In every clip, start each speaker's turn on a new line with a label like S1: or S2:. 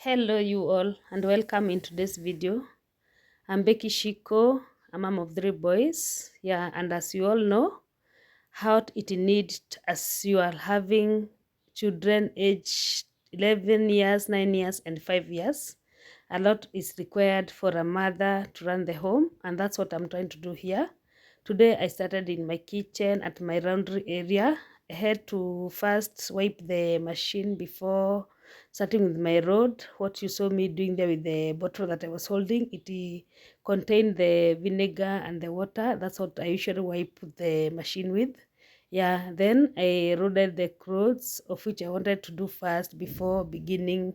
S1: Hello you all and welcome in today's video. I'm Becky Shiku, a mom of 3 boys. Yeah, and as you all know, how it needs as you are having children aged 11 years, 9 years and 5 years. A lot is required for a mother to run the home, and that's what I'm trying to do here. Today I started in my kitchen at my laundry area. I had to first wipe the machine before starting with my rod. What you saw me doing there with the bottle that I was holding, it contained the vinegar and the water. That's what I usually wipe the machine with. Yeah, then I loaded the clothes, of which I wanted to do first before beginning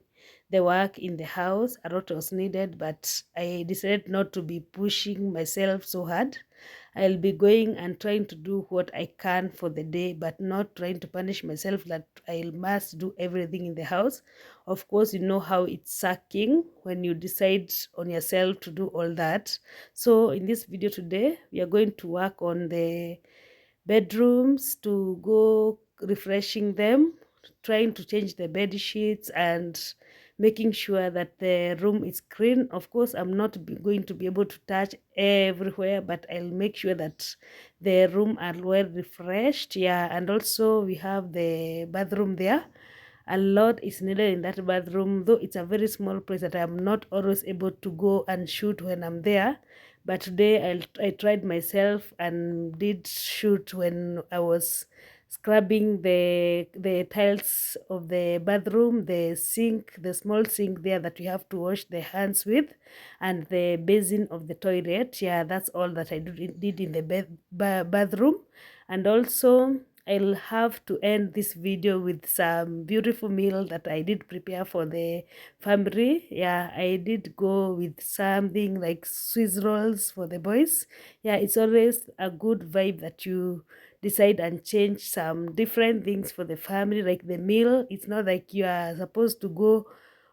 S1: the work in the house. A lot was needed, but I decided not to be pushing myself so hard. I'll be going and trying to do what I can for the day, but not trying to punish myself that I must do everything in the house. Of course, you know how it's sucking when you decide on yourself to do all that. So in this video today, we are going to work on the bedrooms, to go refreshing them, trying to change the bed sheets and making sure that the room is clean. Of course, I'm not going to be able to touch everywhere, but I'll make sure that the room are well refreshed. Yeah, and also we have the bathroom there. A lot is needed in that bathroom, though it's a very small place that I'm not always able to go and shoot when I'm there. But today I tried myself and did shoot when I was scrubbing the tiles of the bathroom, the sink, the small sink there that you have to wash the hands with, and the basin of the toilet. Yeah, that's all that I did in the bathroom. And also I'll have to end this video with some beautiful meal that I did prepare for the family. Yeah, I did go with something like Swiss rolls for the boys. Yeah, it's always a good vibe that you decide and change some different things for the family. Like the meal, it's not like you are supposed to go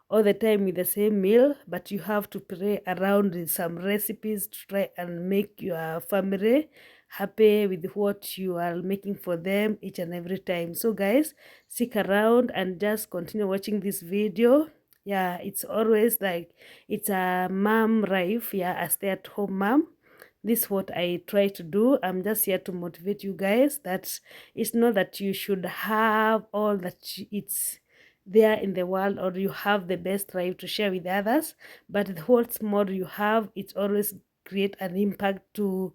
S1: all the time with the same meal, but you have to play around with some recipes to try and make your family happy with what you are making for them each and every time. So guys, stick around and just continue watching this video. Yeah, it's always like it's a mom life. Yeah, a stay-at-home mom. This is what I try to do. I'm just here to motivate you guys that it's not that you should have all that it's there in the world, or you have the best life to share with others, but what's more you have, it always create an impact to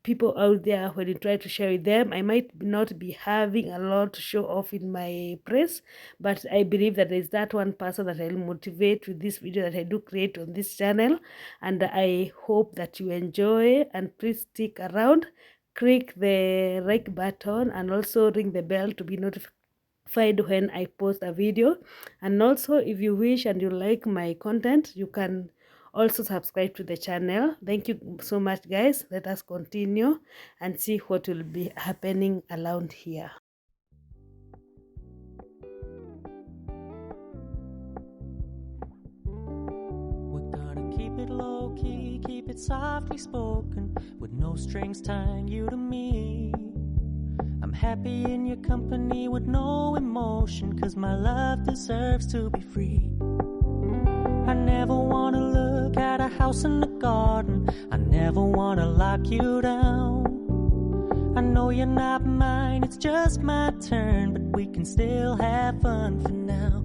S1: people out there when you try to share with them. I might not be having a lot to show off in my press, but I believe that there's that one person that I'll motivate with this video that I do create on this channel, and I hope that you enjoy. And please stick around, click the like button and also ring the bell to be notified when I post a video. And also, if you wish and you like my content, you can also subscribe to the channel. Thank you so much guys. Let us continue and see what will be happening around here.
S2: We're gonna keep it low key, keep it softly spoken, with no strings tying you to me. I'm happy in your company with no emotion, 'cause my love deserves to be free. I never wanna look at a house in the garden, I never wanna lock you down. I know you're not mine, it's just my turn, but we can still have fun for now.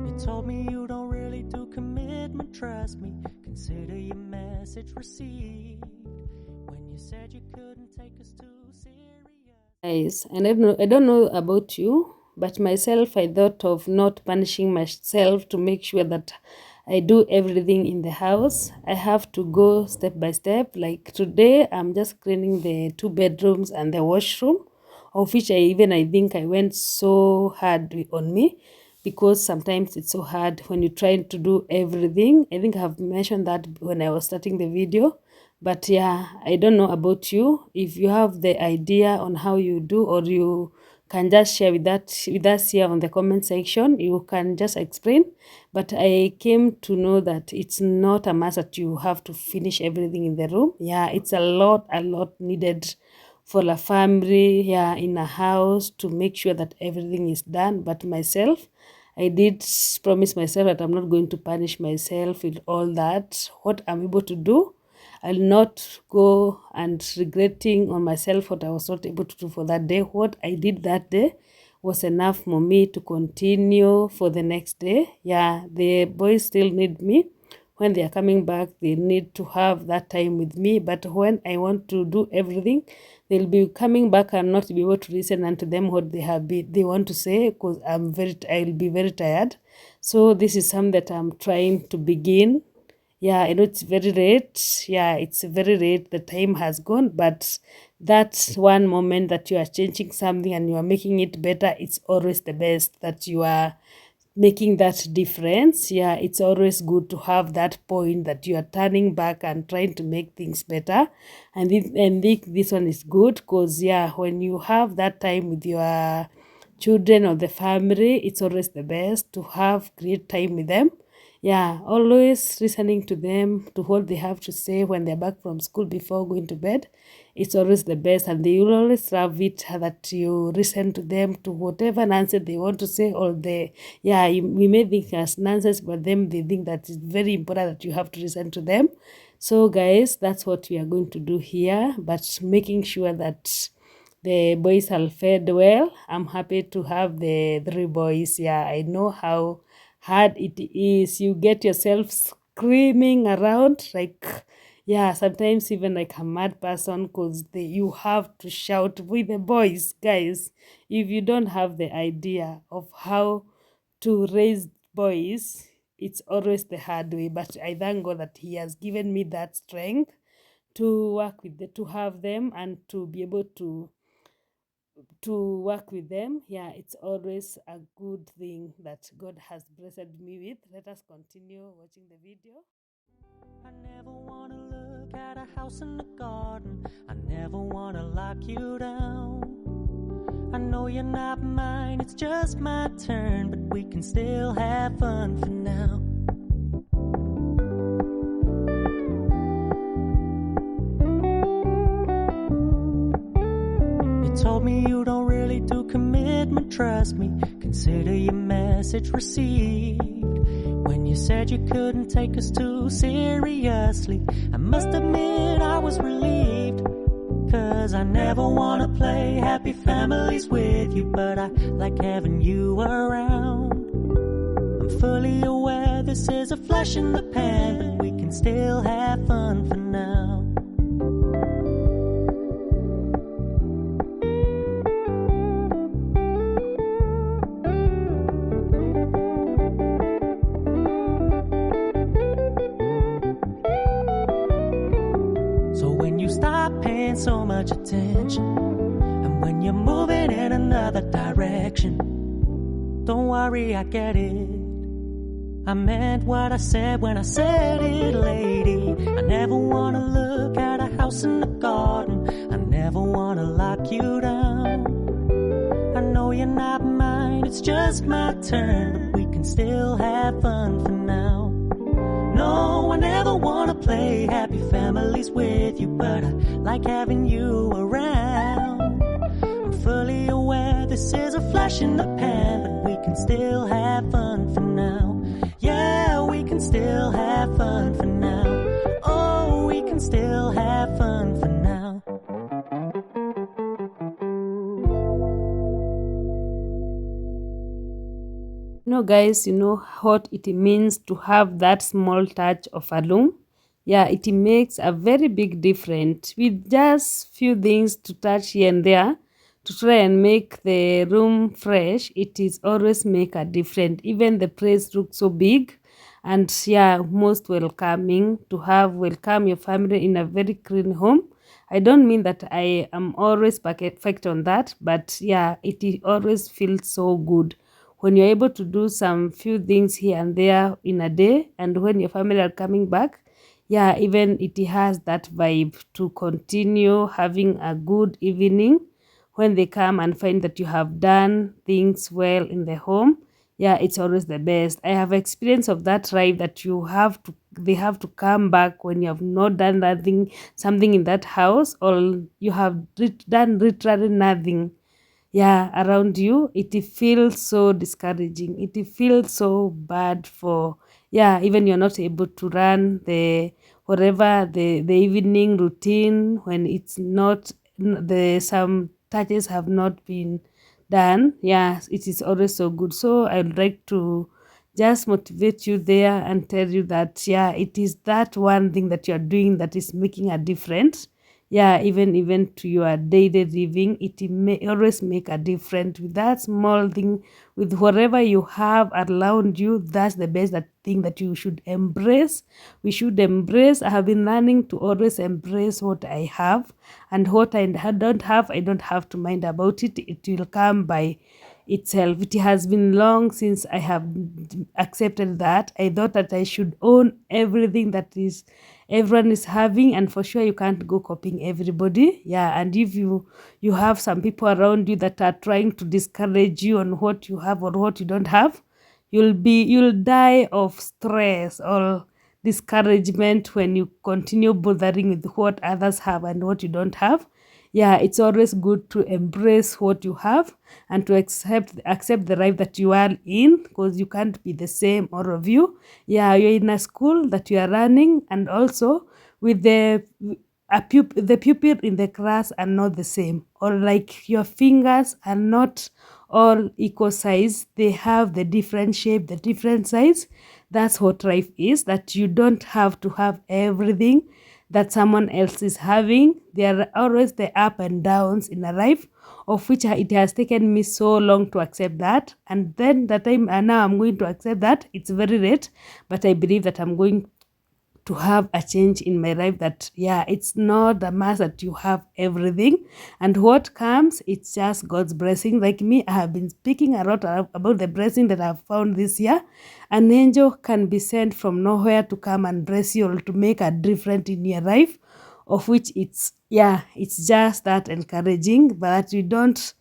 S2: You told me you don't really do commitment, trust me, consider your message received. When you said you couldn't take us too serious.
S1: Guys, and I don't know about you, but myself, I thought of not punishing myself to make sure that I do everything in the house. I have to go step by step. Like today, I'm just cleaning the 2 bedrooms and the washroom, of which I think I went so hard on me, because sometimes it's so hard when you're trying to do everything. I think I've mentioned that when I was starting the video. But yeah, I don't know about you. If you have the idea on how you do, or you can just share with us here on the comment section, you can just explain. But I came to know that it's not a must that you have to finish everything in the room. Yeah, it's a lot needed for a family, yeah, in a house, to make sure that everything is done. But myself, I did promise myself that I'm not going to punish myself with all that. What I'm able to do, I'll not go and regretting on myself what I was not able to do for that day. What I did that day was enough for me to continue for the next day. Yeah, the boys still need me. When they are coming back, they need to have that time with me. But when I want to do everything, they'll be coming back and not be able to listen unto them what they want to say, because I'll be very tired. So this is something that I'm trying to begin. Yeah, I know it's very late. Yeah, it's very late. The time has gone, but that's one moment that you are changing something and you are making it better. It's always the best that you are making that difference. Yeah, it's always good to have that point that you are turning back and trying to make things better. This one is good because, yeah, when you have that time with your children or the family, it's always the best to have great time with them. Yeah, always listening to them, to what they have to say when they're back from school before going to bed. It's always the best, and they will always love it that you listen to them, to whatever nonsense they want to say, or we may think as nonsense, but them, they think that it's very important that you have to listen to them. So guys, that's what we are going to do here, but making sure that the boys are fed well. I'm happy to have the 3 boys. Yeah, I know how hard it is. You get yourself screaming around like, yeah, sometimes even like a mad person, because you have to shout with the boys. Guys, if you don't have the idea of how to raise boys, it's always the hard way. But I thank God that He has given me that strength to work with to have them and to be able to work with them. Yeah, it's always a good thing that God has blessed me with. Let us continue watching the video.
S2: I never wanna look at a house in the garden. I never wanna lock you down. I know you're not mine, it's just my turn, but we can still have fun for now. You told me you don't really do commitment, trust me. Consider your message received. When you said you couldn't take us too seriously, I must admit I was relieved. Cause I never wanna play happy families with you, but I like having you around. I'm fully aware this is a flash in the pan, but we can still have fun for now. So when you stop paying so much attention, and when you're moving in another direction, don't worry, I get it. I meant what I said when I said it, lady. I never wanna look at a house in the garden. I never wanna lock you down. I know you're not mine, it's just my turn, but we can still have fun for now. No, I never wanna play happy families with you, but I like having you around. I'm fully aware this is a flash in the pan, but we can still have fun for now. Yeah, we can still have fun for now. Oh, we can still have fun for now.
S1: Guys, you know what it means to have that small touch of a room. Yeah, it makes a very big difference with just few things to touch here and there to try and make the room fresh. It is always make a difference. Even the place looks so big and, yeah, most welcoming to have welcome your family in a very clean home. I don't mean that I am always perfect on that, but yeah, always feels so good when you're able to do some few things here and there in a day, and when your family are coming back, yeah, even it has that vibe to continue having a good evening when they come and find that you have done things well in the home. yeah, it's always the best. I have experience of that drive that they have to come back when you have not done something in that house, or you have done literally nothing, yeah, around you. It feels so discouraging, it feels so bad for, yeah, even you're not able to run the whatever the evening routine when it's not the some touches have not been done. Yeah, it is always so good. So I would like to just motivate you there and tell you that, yeah, it is that one thing that you're doing that is making a difference. Yeah, even to your daily living, it may always make a difference with that small thing, with whatever you have around you. That's the best that thing that you should embrace. We should embrace. I have been learning to always embrace what I have, and what I don't have, I don't have to mind about it. It will come by itself. It has been long since I have accepted that. I thought that I should own everything that is everyone is having, and for sure you can't go copying everybody. Yeah, and if you have some people around you that are trying to discourage you on what you have or what you don't have, you'll die of stress or discouragement when you continue bothering with what others have and what you don't have. Yeah, it's always good to embrace what you have and to accept the life that you are in, because you can't be the same, all of you. Yeah, you're in a school that you are running, and also with the pupil in the class are not the same, or like your fingers are not all equal size. They have the different shape, the different size. That's what life is, that you don't have to have everything that someone else is having. There are always the up and downs in a life, of which it has taken me so long to accept that. And then the time, and now I'm going to accept that. It's very late, but I believe that I'm going to have a change in my life, that yeah, it's not the mass that you have everything, and what comes, it's just God's blessing. Like me, I have been speaking a lot about the blessing that I've found this year. An angel can be sent from nowhere to come and bless you, or to make a difference in your life, of which it's, yeah, it's just that encouraging. But you don't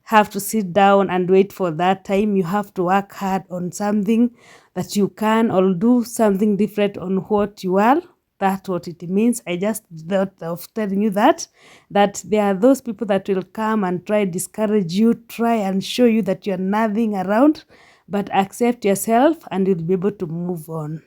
S1: have to sit down and wait for that time. You have to work hard on something that you can, or do something different on what you are. That's what it means. I just thought of telling you that there are those people that will come and try discourage you, try and show you that you're nothing around, but accept yourself and you'll be able to move on.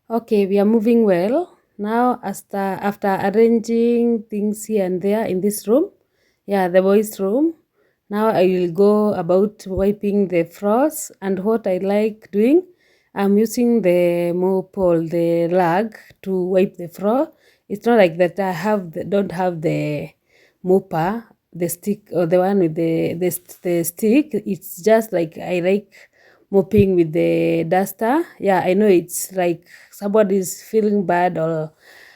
S1: Okay, we are moving well. Now, after arranging things here and there in this room, yeah, the boys' room, now I will go about wiping the floors. And what I like doing, I'm using the mop or the rag to wipe the floor. It's not like that don't have the mopper, the stick, or the one with the stick. It's just like I like mopping with the duster. Yeah, I know it's like somebody's feeling bad or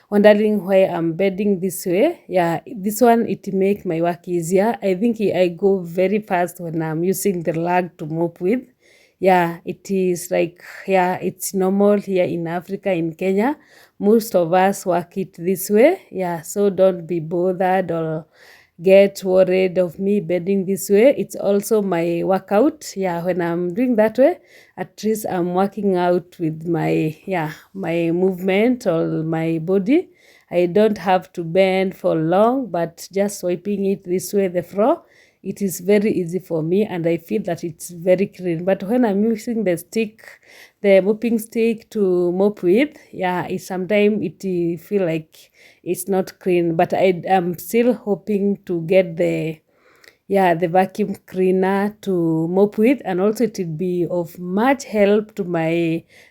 S1: wondering why I'm bedding this way. Yeah, this one, it make my work easier. I think I go very fast when I'm using the rag to mop with. Yeah, it is like, yeah, it's normal here in Africa, in Kenya. Most of us work it this way. Yeah, so don't be bothered or get worried of me bending this way. It's also my workout. Yeah, when I'm doing that way, at least I'm working out with my, yeah, my movement or my body. I don't have to bend for long, but just swiping it this way, the floor, it is very easy for me, and I feel that it's very clean. But when I'm using the stick, the mopping stick to mop with, yeah, it sometimes it feel like it's not clean. But I am still hoping to get the, the vacuum cleaner to mop with, and also it will be of much help to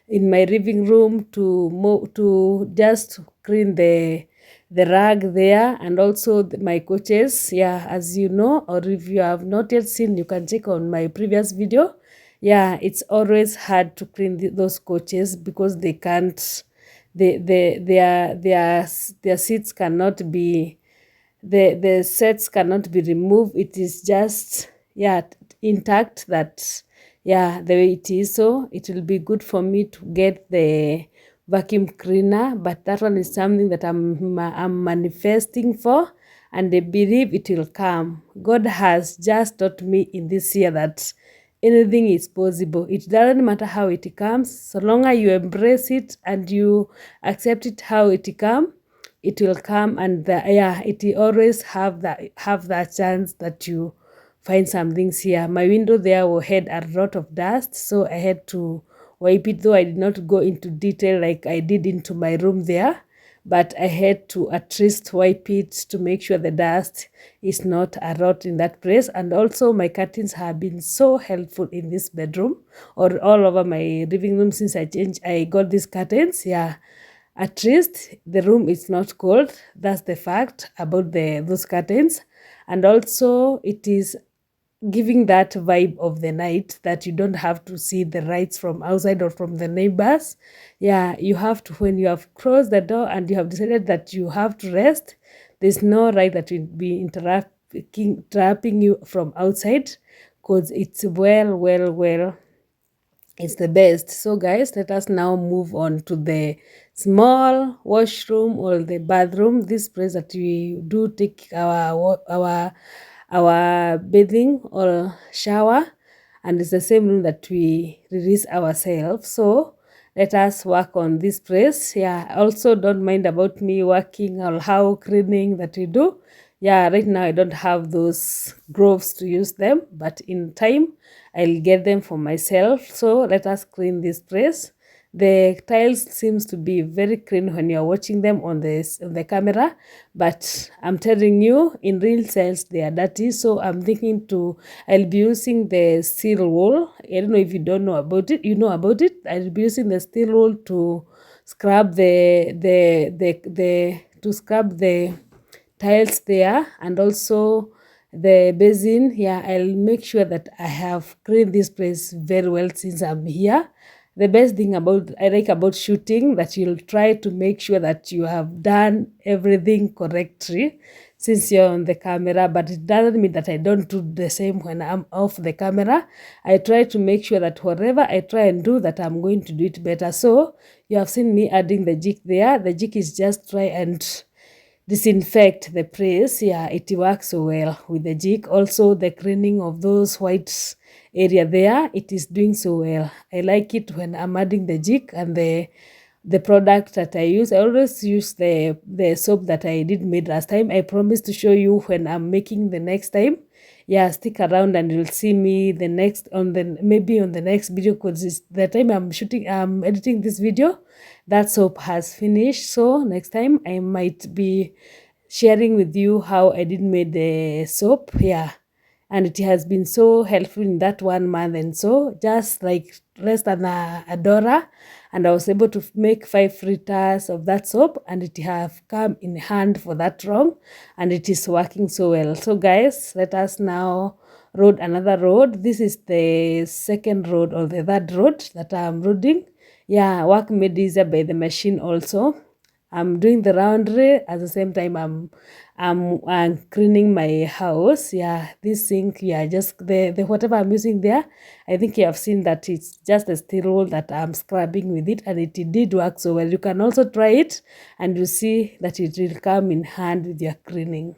S1: in my living room to just clean the rug there, and also my couches. As you know, or if you have not yet seen, you can check on my previous video. It's always hard to clean those couches because they can't their seats cannot be the sets cannot be removed. It is just intact, that the way it is. So it will be good for me to get the vacuum cleaner, but that one is something that I'm manifesting for, and I believe it will come. God has just taught me in this year that anything is possible. It doesn't matter how it comes, so long as you embrace it and you accept it how it come, it will come. And it will always have that chance that you find some things here. My window there had a lot of dust, so I had to wipe it, though I did not go into detail like I did into my room there, but I had to at least wipe it to make sure the dust is not a lot in that place. And also my curtains have been so helpful in this bedroom, or all over my living room, since I got these curtains. At least the room is not cold. That's the fact about those curtains. And also it is giving that vibe of the night, that you don't have to see the lights from outside or from the neighbors. You have to, when you have closed the door and you have decided that you have to rest, there's no light that will be trapping you from outside, because it's it's the best. So guys, let us now move on to the small washroom or the bathroom, this place that we do take our bathing or shower, and it's the same room that we release ourselves. So let us work on this place. Also don't mind about me working or how cleaning that we do. Right now I don't have those gloves to use them, but in time I'll get them for myself. So let us clean this place. The tiles seems to be very clean when you're watching them on the camera, but I'm telling you, in real sense they are dirty. So I'm thinking I'll be using the steel wool. I don't know if you don't know about it. You know about it. I'll be using the steel wool to scrub to scrub the tiles there, and also the basin. I'll make sure that I have cleaned this place very well since I'm here. The best thing I like about shooting, that you'll try to make sure that you have done everything correctly since you're on the camera, but it doesn't mean that I don't do the same when I'm off the camera. I try to make sure that whatever I try and do, that I'm going to do it better. So you have seen me adding the jig there. The jig is just try and disinfect the place. It works so well with the jig. Also the cleaning of those white area there, it is doing so well. I like it when I'm adding the jig. And the product that I use, I always use the soap that I did made last time. I promise to show you when I'm making the next time. Stick around and you'll see me maybe on the next video, because the time I'm editing this video, that soap has finished. So next time I might be sharing with you how I did made the soap. And it has been so helpful in that 1 month, and so just like less than a dollar, and I was able to make 5 liters of that soap, and it have come in hand for that long, and it is working so well. So guys, let us now road another road. This is the second road or the third road that I'm roading. Work made easier by the machine also. I'm doing the laundry at the same time I'm cleaning my house. This sink, just the whatever I'm using there, I think you have seen that it's just a steel wool that I'm scrubbing with it, and it did work so well. You can also try it and you see that it will come in hand with your cleaning.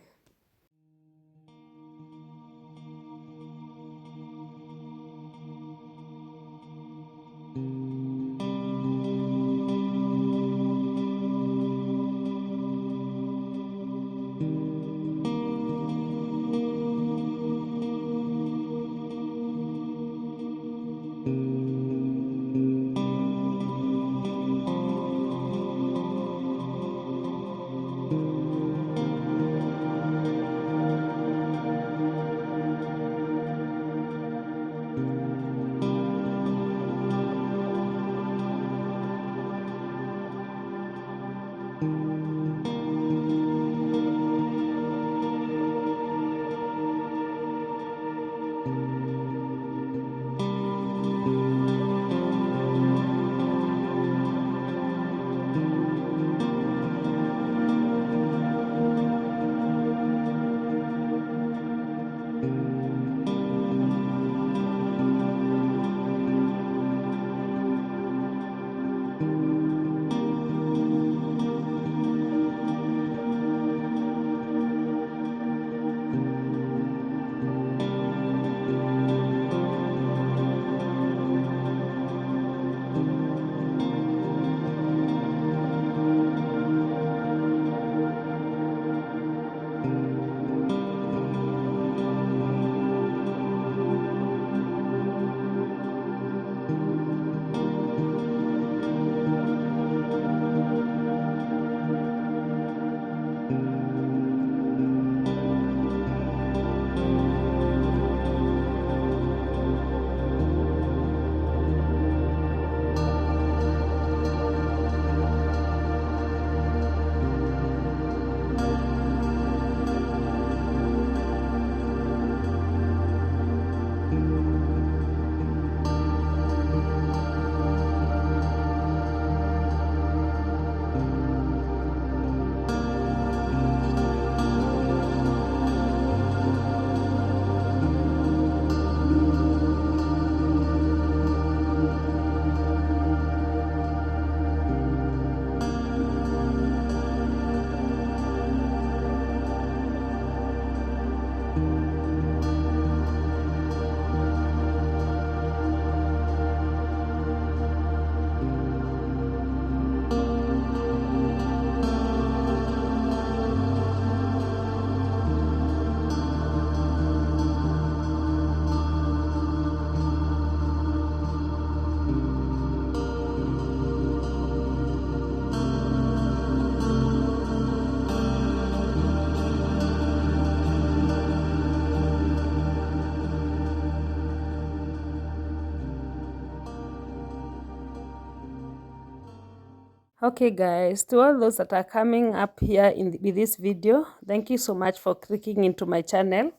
S1: Okay guys, to all those that are coming up here with this video, thank you so much for clicking into my channel.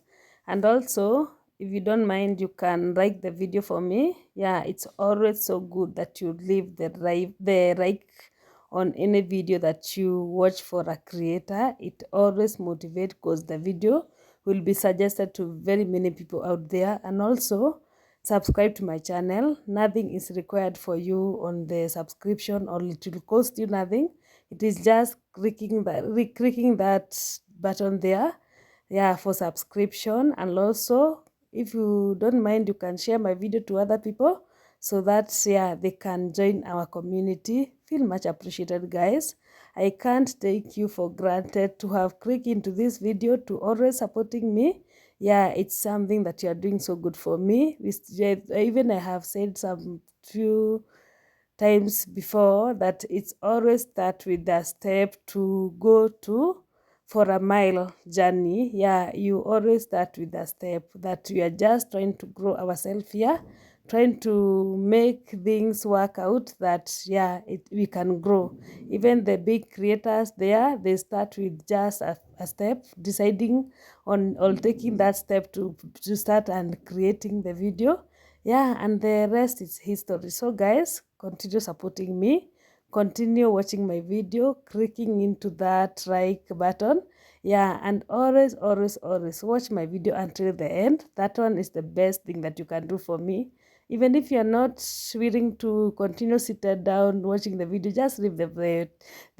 S1: And also, if you don't mind, you can like the video for me. Yeah, it's always so good that you leave the like on any video that you watch for a creator. It always motivates because the video will be suggested to very many people out there. And also, subscribe to my channel. Nothing is required for you on the subscription, or it will cost you nothing. It is just clicking that button there, yeah, for subscription. And also, if you don't mind, you can share my video to other people so that, yeah, they can join our community. Feel much appreciated, guys. I can't take you for granted to have clicked into this video, to always supporting me. Yeah, it's something that you are doing so good for me. Even I have said some few times before that it's always start with the step to go to for a mile journey. Yeah, you always start with the step that we are just trying to grow ourselves here, trying to make things work out, that yeah, we can grow. Even the big creators there, they start with just a step, deciding on or taking that step to start and creating the video. Yeah, and the rest is history. So guys, continue supporting me, continue watching my video, clicking into that like button. Yeah, and always watch my video until the end. That one is the best thing that you can do for me. Even if you're not willing to continue seated down watching the video, just leave the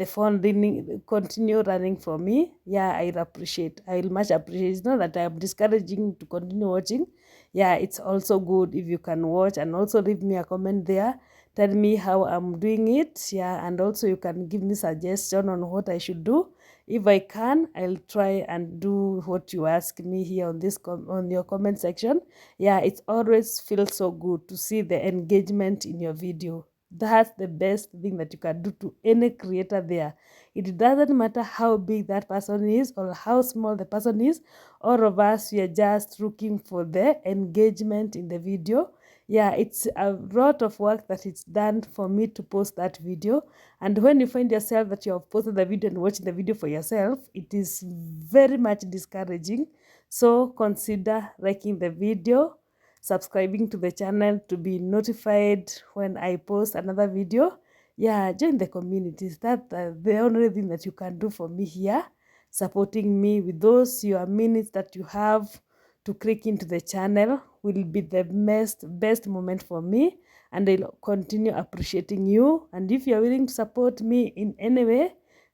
S1: phone running, continue running for me. Yeah, I'll much appreciate. It's not that I'm discouraging to continue watching. Yeah, it's also good if you can watch, and also leave me a comment there, tell me how I'm doing it. Yeah, and also you can give me suggestion on what I should do. If I can, I'll try and do what you ask me here on this on your comment section. Yeah, it always feels so good to see the engagement in your video. That's the best thing that you can do to any creator there. It doesn't matter how big that person is or how small the person is. All of us, we are just looking for the engagement in the video. Yeah, it's a lot of work that it's done for me to post that video. And when you find yourself that you have posted the video and watching the video for yourself, it is very much discouraging. So consider liking the video, subscribing to the channel to be notified when I post another video. Yeah, join the communities. That's the only thing that you can do for me here, supporting me with those your minutes that you have to click into the channel will be the best moment for me, and I'll continue appreciating you. And if you're willing to support me in any way,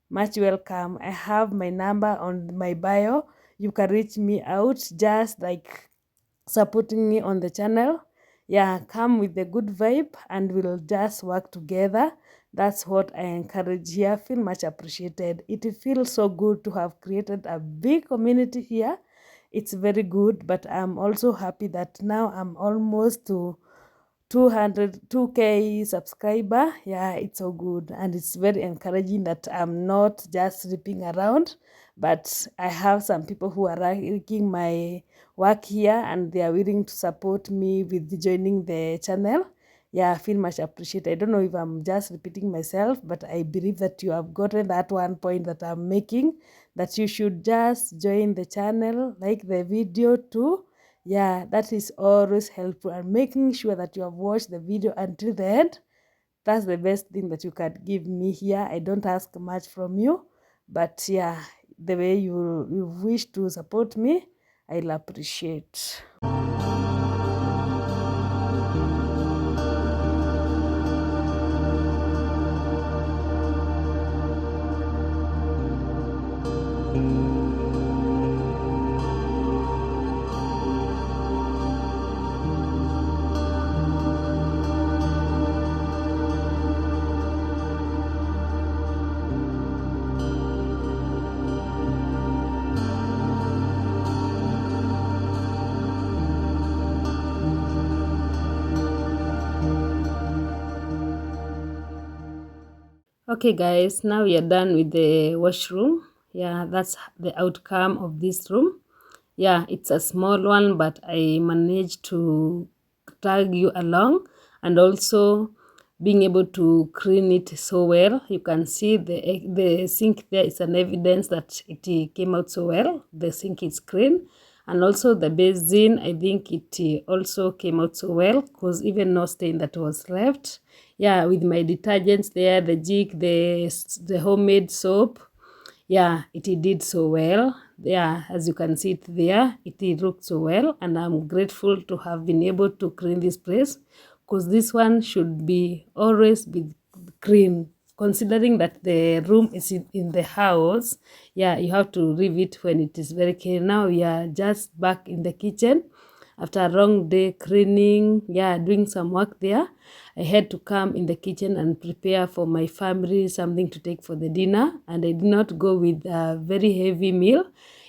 S1: much welcome. I have my number on my bio. You can reach me out, just like supporting me on the channel. Yeah, come with the good vibe and we'll just work together. That's what I encourage here. Feel much appreciated. It feels so good to have created a big community here. It's very good, but I'm also happy that now I'm almost to 2k subscriber. Yeah, it's so good, and it's very encouraging that I'm not just sleeping around, but I have some people who are liking my work here and they are willing to support me with joining the channel. Yeah, I feel much appreciated. I don't know if I'm just repeating myself, but I believe that you have gotten that one point that I'm making, that you should just join the channel, like the video too. Yeah, that is always helpful, and making sure that you have watched the video until the end. That's the best thing that you can give me here. I don't ask much from you, but yeah, the way you wish to support me, I'll appreciate. Okay guys, now we are done with the washroom. Yeah, that's the outcome of this room. Yeah, it's a small one, but I managed to tag you along, and also being able to clean it so well. You can see the sink there is an evidence that it came out so well. The sink is clean, and also the basin, I think it also came out so well, because even no stain that was left. Yeah, with my detergents there, the jig, the homemade soap, yeah, it did so well. Yeah, as you can see it there, it looked so well, and I'm grateful to have been able to clean this place, because this one should be always be clean, considering that the room is in the house. Yeah, you have to leave it when it is very clean. Now we are just back in the kitchen after a long day cleaning, yeah, doing some work there. I had to come in the kitchen and prepare for my family something to take for the dinner, and I did not go with a very heavy meal.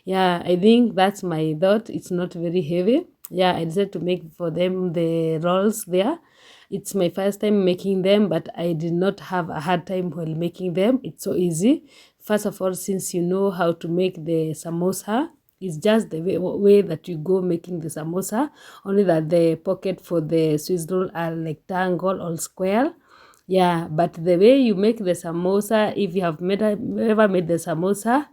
S1: Yeah, I think that's my thought. It's not very heavy. Yeah, I decided to make for them the rolls there. It's my first time making them, but I did not have a hard time while making them. It's so easy. First of all, since you know how to make the samosa, it's just the way that you go making the samosa, only that the pocket for the Swiss roll are rectangle or square. Yeah, but the way you make the samosa, if you have ever made the samosa,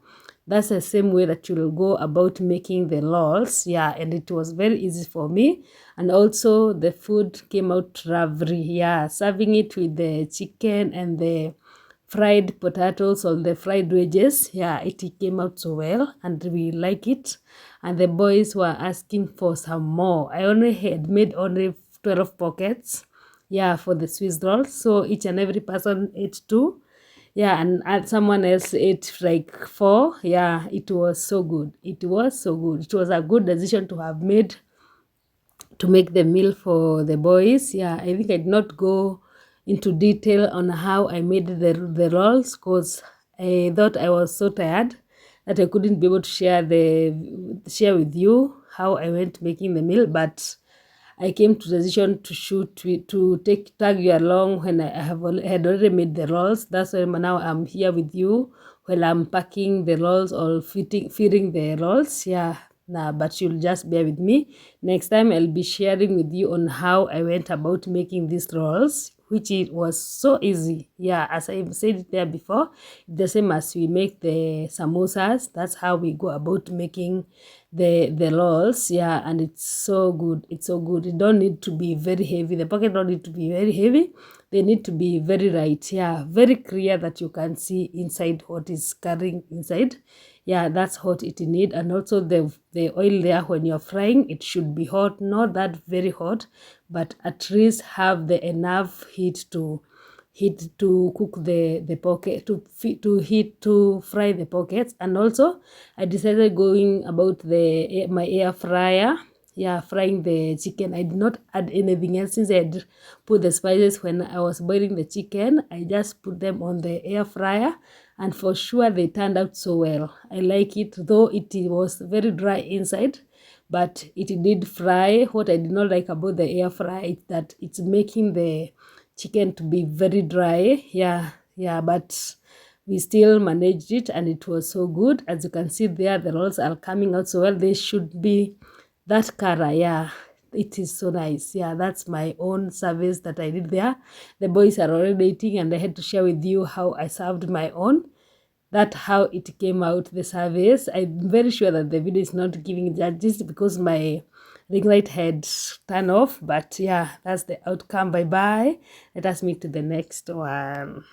S1: that's the same way that you'll go about making the rolls. Yeah, and it was very easy for me. And also the food came out lovely. Yeah, serving it with the chicken and the fried potatoes or the fried wedges. Yeah, it came out so well and we like it. And the boys were asking for some more. I only had made only 12 pockets, yeah, for the Swiss rolls. So each and every person ate two. Yeah, and someone else ate like 4. Yeah, it was so good. It was so good. It was a good decision to have made to make the meal for the boys. Yeah, I think I did not go into detail on how I made the rolls, because I thought I was so tired that I couldn't be able to share with you how I went making the meal. But I came to the decision to tag you along when I had already made the rolls. That's why now I'm here with you while I'm packing the rolls or feeding the rolls. Yeah, Nah, but you'll just bear with me. Next time I'll be sharing with you on how I went about making these rolls, which it was so easy. Yeah, as I said it there before, the same as we make the samosas, that's how we go about making the rolls. Yeah, and it's so good. It's so good. It don't need to be very heavy. The pocket don't need to be very heavy. They need to be very right. Yeah, very clear that you can see inside what is carrying inside. Yeah, that's what it need. And also the oil there, when you're frying, it should be hot, not that very hot, but at least have the enough heat to cook the pocket, to heat to fry the pockets. And also I decided going about my air fryer. Yeah, frying the chicken. I did not add anything else since I had put the spices when I was boiling the chicken. I just put them on the air fryer, and for sure they turned out so well. I like it, though it was very dry inside, but it did fry. What I did not like about the air fryer is that it's making the chicken to be very dry. Yeah, but we still managed it, and it was so good. As you can see there, the rolls are coming out so well. They should be that color. Yeah, it is so nice. Yeah, that's my own service that I did there. The boys are already eating, and I had to share with you how I served my own. That how it came out, the service. I'm very sure that the video is not giving judges because my ring light had turned off, but yeah, that's the outcome. Bye bye. Let us meet to the next one.